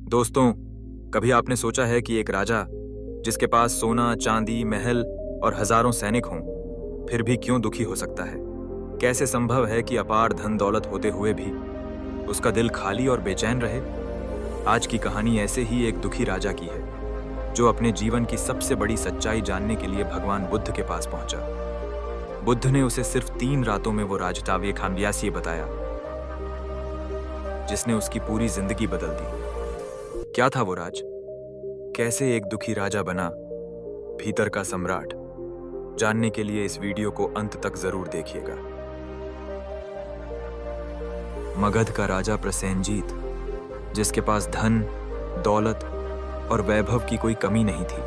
दोस्तों, कभी आपने सोचा है कि एक राजा जिसके पास सोना, चांदी, महल और हजारों सैनिक हों, फिर भी क्यों दुखी हो सकता है? कैसे संभव है कि अपार धन दौलत होते हुए भी उसका दिल खाली और बेचैन रहे? आज की कहानी ऐसे ही एक दुखी राजा की है, जो अपने जीवन की सबसे बड़ी सच्चाई जानने के लिए भगवान बुद्ध के पास पहुंचा। बुद्ध ने उसे सिर्फ 3 रातों में वो राजटाव्य खाम्यासी बताया, जिसने उसकी पूरी जिंदगी बदल दी। क्या था वो राज? कैसे एक दुखी राजा बना भीतर का सम्राट? जानने के लिए इस वीडियो को अंत तक जरूर देखिएगा। मगध का राजा प्रसेनजीत, जिसके पास धन, दौलत और वैभव की कोई कमी नहीं थी,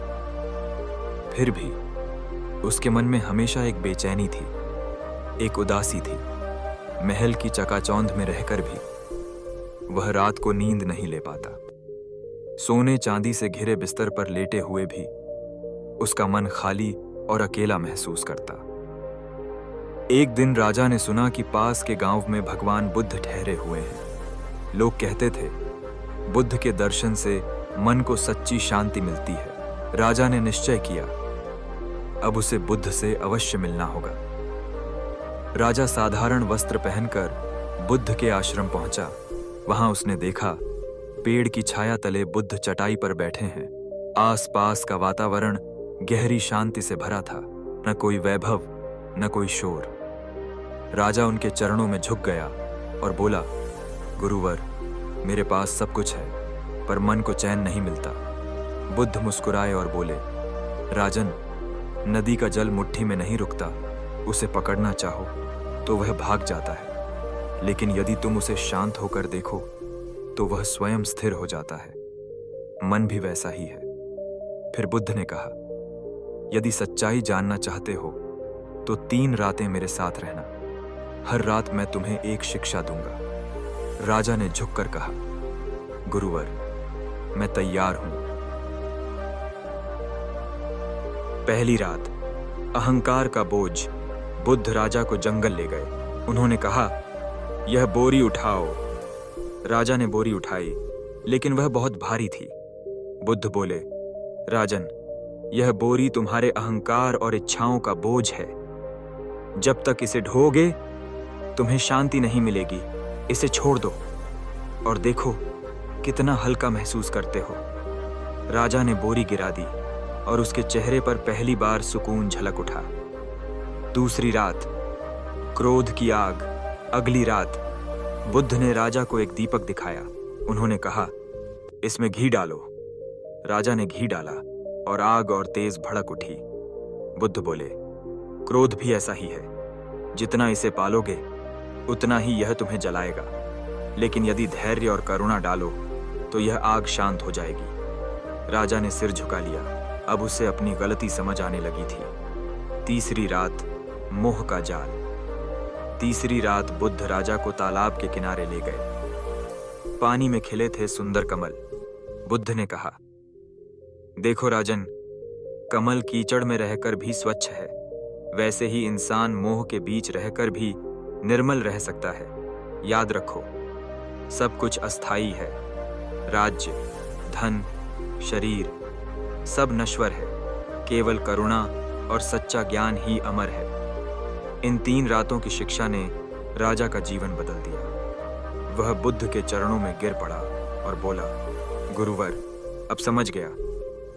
फिर भी उसके मन में हमेशा एक बेचैनी थी, एक उदासी थी। महल की चकाचौंध में रहकर भी वह रात को नींद नहीं ले पाता। सोने चांदी से घिरे बिस्तर पर लेटे हुए भी उसका मन खाली और अकेला महसूस करता। एक दिन राजा ने सुना कि पास के गांव में भगवान बुद्ध ठहरे हुए हैं। लोग कहते थे, बुद्ध के दर्शन से मन को सच्ची शांति मिलती है। राजा ने निश्चय किया, अब उसे बुद्ध से अवश्य मिलना होगा। राजा साधारण वस्त्र पहनकर बुद्ध के आश्रम पहुंचा। वहां उसने देखा, पेड़ की छाया तले बुद्ध चटाई पर बैठे हैं। आसपास का वातावरण गहरी शांति से भरा था, न कोई वैभव, न कोई शोर। राजा उनके चरणों में झुक गया और बोला, गुरुवर, मेरे पास सब कुछ है, पर मन को चैन नहीं मिलता। बुद्ध मुस्कुराए और बोले, राजन, नदी का जल मुट्ठी में नहीं रुकता। उसे पकड़ना चाहो तो वह भाग जाता है, लेकिन यदि तुम उसे शांत होकर देखो तो वह स्वयं स्थिर हो जाता है। मन भी वैसा ही है। फिर बुद्ध ने कहा, यदि सच्चाई जानना चाहते हो तो 3 रातें मेरे साथ रहना। हर रात मैं तुम्हें एक शिक्षा दूंगा। राजा ने झुककर कहा, गुरुवर, मैं तैयार हूं। पहली रात, अहंकार का बोझ। बुद्ध राजा को जंगल ले गए। उन्होंने कहा, यह बोरी उठाओ। राजा ने बोरी उठाई, लेकिन वह बहुत भारी थी। बुद्ध बोले, राजन, यह बोरी तुम्हारे अहंकार और इच्छाओं का बोझ है। जब तक इसे ढोओगे तुम्हें शांति नहीं मिलेगी। इसे छोड़ दो और देखो कितना हल्का महसूस करते हो। राजा ने बोरी गिरा दी और उसके चेहरे पर पहली बार सुकून झलक उठा। दूसरी रात, क्रोध की आग। अगली रात बुद्ध ने राजा को एक दीपक दिखाया। उन्होंने कहा, इसमें घी डालो। राजा ने घी डाला और आग और तेज भड़क उठी। बुद्ध बोले, क्रोध भी ऐसा ही है। जितना इसे पालोगे उतना ही यह तुम्हें जलाएगा, लेकिन यदि धैर्य और करुणा डालो तो यह आग शांत हो जाएगी। राजा ने सिर झुका लिया। अब उसे अपनी गलती समझ आने लगी थी। तीसरी रात, मोह का जाल। तीसरी रात बुद्ध राजा को तालाब के किनारे ले गए। पानी में खिले थे सुंदर कमल। बुद्ध ने कहा, देखो राजन, कमल कीचड़ में रहकर भी स्वच्छ है, वैसे ही इंसान मोह के बीच रहकर भी निर्मल रह सकता है। याद रखो, सब कुछ अस्थाई है। राज्य, धन, शरीर सब नश्वर है। केवल करुणा और सच्चा ज्ञान ही अमर है। इन 3 रातों की शिक्षा ने राजा का जीवन बदल दिया। वह बुद्ध के चरणों में गिर पड़ा और बोला, गुरुवर, अब समझ गया,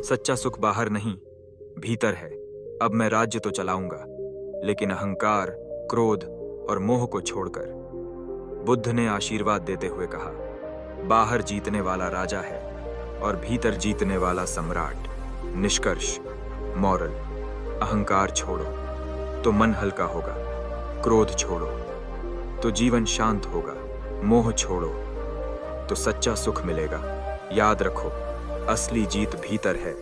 सच्चा सुख बाहर नहीं भीतर है। अब मैं राज्य तो चलाऊंगा, लेकिन अहंकार, क्रोध और मोह को छोड़कर। बुद्ध ने आशीर्वाद देते हुए कहा, बाहर जीतने वाला राजा है और भीतर जीतने वाला सम्राट। निष्कर्ष, मॉरल, अहंकार छोड़ो तो मन हल्का होगा, क्रोध छोड़ो तो जीवन शांत होगा, मोह छोड़ो तो सच्चा सुख मिलेगा। याद रखो, असली जीत भीतर है,